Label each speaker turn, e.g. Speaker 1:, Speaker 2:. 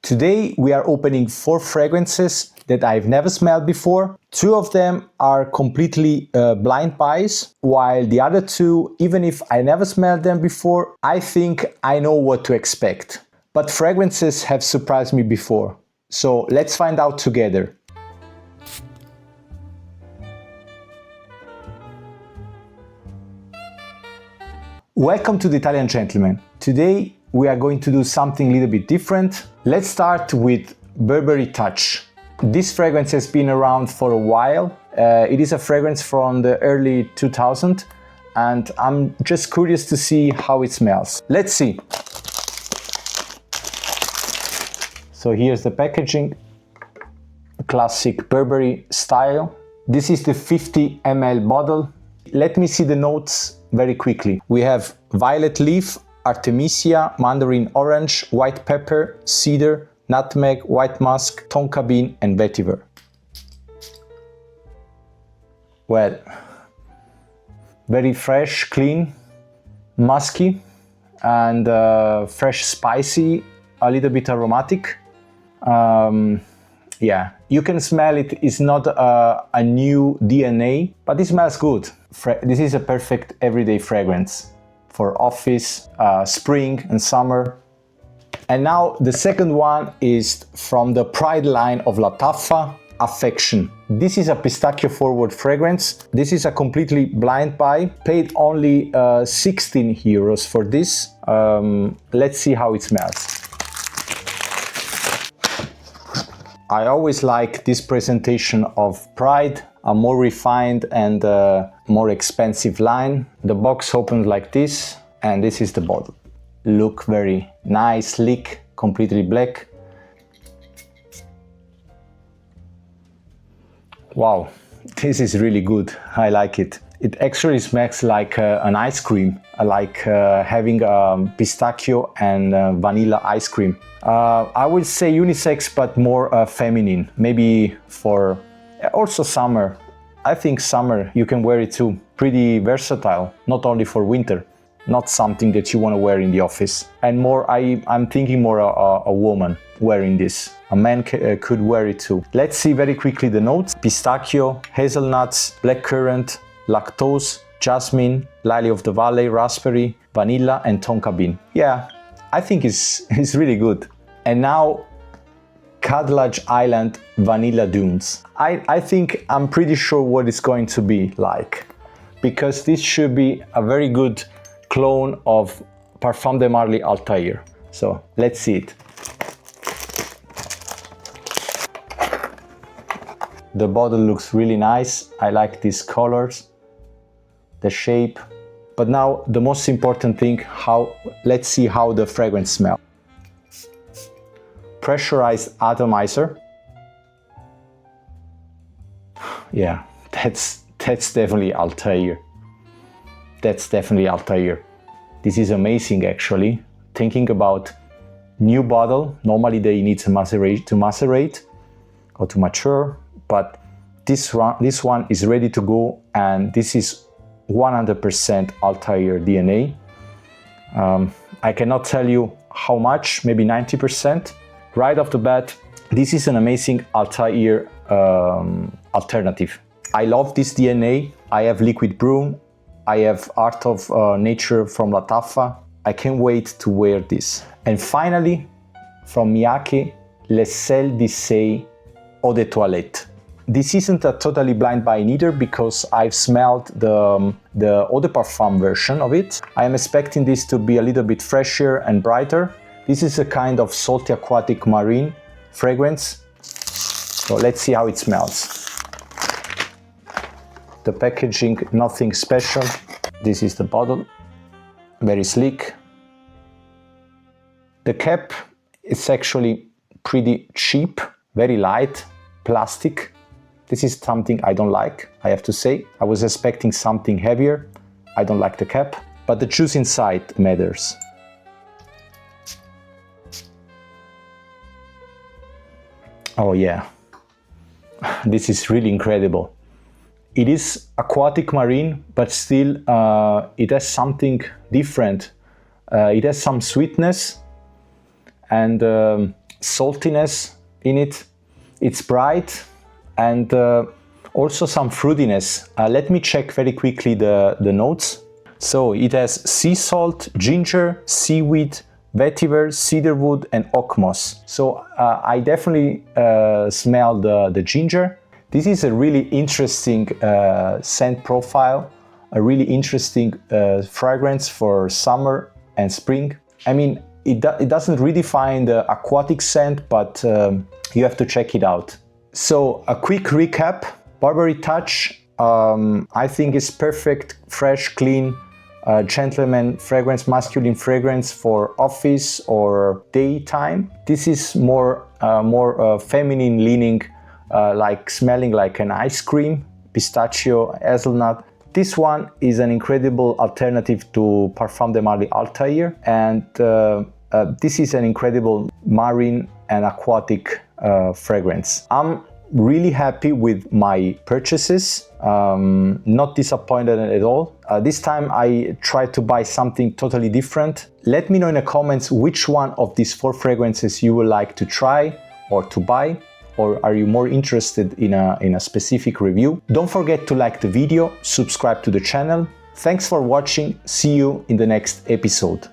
Speaker 1: Today we are opening 4 fragrances that I've never smelled before. 2 of them are completely blind buys, while the other 2, even if I never smelled them before, I think I know what to expect. But fragrances have surprised me before, so let's find out together. Welcome to the Italian Gentleman. Today we are going to do something a little bit different. Let's start with Burberry Touch. This fragrance has been around for a while. It is a fragrance from the early 2000s and I'm just curious to see how it smells. Let's see. So here's the packaging, classic Burberry style. This is the 50 ml bottle. Let me see the notes very quickly. We have violet leaf, artemisia, mandarin orange, white pepper, cedar, nutmeg, white musk, tonka bean and vetiver. Well, very fresh, clean, musky and fresh, spicy, a little bit aromatic. Yeah, you can smell it. It's not a new DNA, but it smells good. This is a perfect everyday fragrance for office, spring and summer. And now the second one is from the Pride line of Lattafa Affection. This is a pistachio forward fragrance. This is a completely blind buy. Paid only 16 euros for this. Let's see how it smells. I always like this presentation of Pride, a more refined and more expensive line. The box opens like this, and this is the bottle. Look very nice, sleek, completely black. Wow, this is really good. I like it. It actually smells like an ice cream, like having pistachio and vanilla ice cream. I will say unisex, but more feminine. Maybe for also summer. I think summer you can wear it too. Pretty versatile, not only for winter. Not something that you want to wear in the office. And more, I'm thinking more a woman wearing this. A man could wear it too. Let's see very quickly the notes. Pistachio, hazelnuts, blackcurrant, lactose, jasmine, lily of the valley, raspberry, vanilla and tonka bean. Yeah, I think it's really good. And now Khadlaj Island Vanilla Dunes. I think I'm pretty sure what it's going to be like, because this should be a very good clone of Parfum de Marly Altair. So let's see it. The bottle looks really nice. I like these colors, the shape. But now the most important thing, let's see how the fragrance smells. Pressurized atomizer. Yeah, that's definitely Altair. That's definitely Altair. This is amazing actually. Thinking about new bottle, normally they need to macerate or to mature, but this one is ready to go, and this is 100% Altair DNA. I cannot tell you how much, maybe 90%. Right off the bat, this is an amazing Altair alternative. I love this DNA. I have liquid broom. I have Art of Nature from Lattafa. I can't wait to wear this. And finally, from Miyake Le Sel d'Issey Eau de Toilette. This isn't a totally blind buy neither, because I've smelled the Eau de Parfum version of it. I am expecting this to be a little bit fresher and brighter. This is a kind of salty aquatic marine fragrance. So let's see how it smells. The packaging, nothing special. This is the bottle, very sleek. The cap is actually pretty cheap, very light, plastic. This is something I don't like, I have to say. I was expecting something heavier. I don't like the cap, but the juice inside matters. Oh yeah, this is really incredible. It is aquatic marine, but still it has something different. It has some sweetness, and saltiness in it. It's bright and also some fruitiness. Let me check very quickly the notes. So it has sea salt, ginger, seaweed, vetiver, cedarwood and oak moss. So I definitely smell the ginger. This is a really interesting scent profile, a really interesting fragrance for summer and spring. I mean, it doesn't redefine the aquatic scent, but you have to check it out. So a quick recap: Burberry Touch, I think is perfect, fresh, clean, gentleman fragrance, masculine fragrance for office or daytime. This is more feminine leaning, like smelling like an ice cream, pistachio, hazelnut. This one is an incredible alternative to Parfum de Marly Altair, and this is an incredible marine and aquatic fragrance. I'm really happy with my purchases, not disappointed at all. This time I tried to buy something totally different. Let me know in the comments which one of these 4 fragrances you would like to try or to buy, or are you more interested in a specific review. Don't forget to like the video, subscribe to the channel. Thanks for watching, see you in the next episode.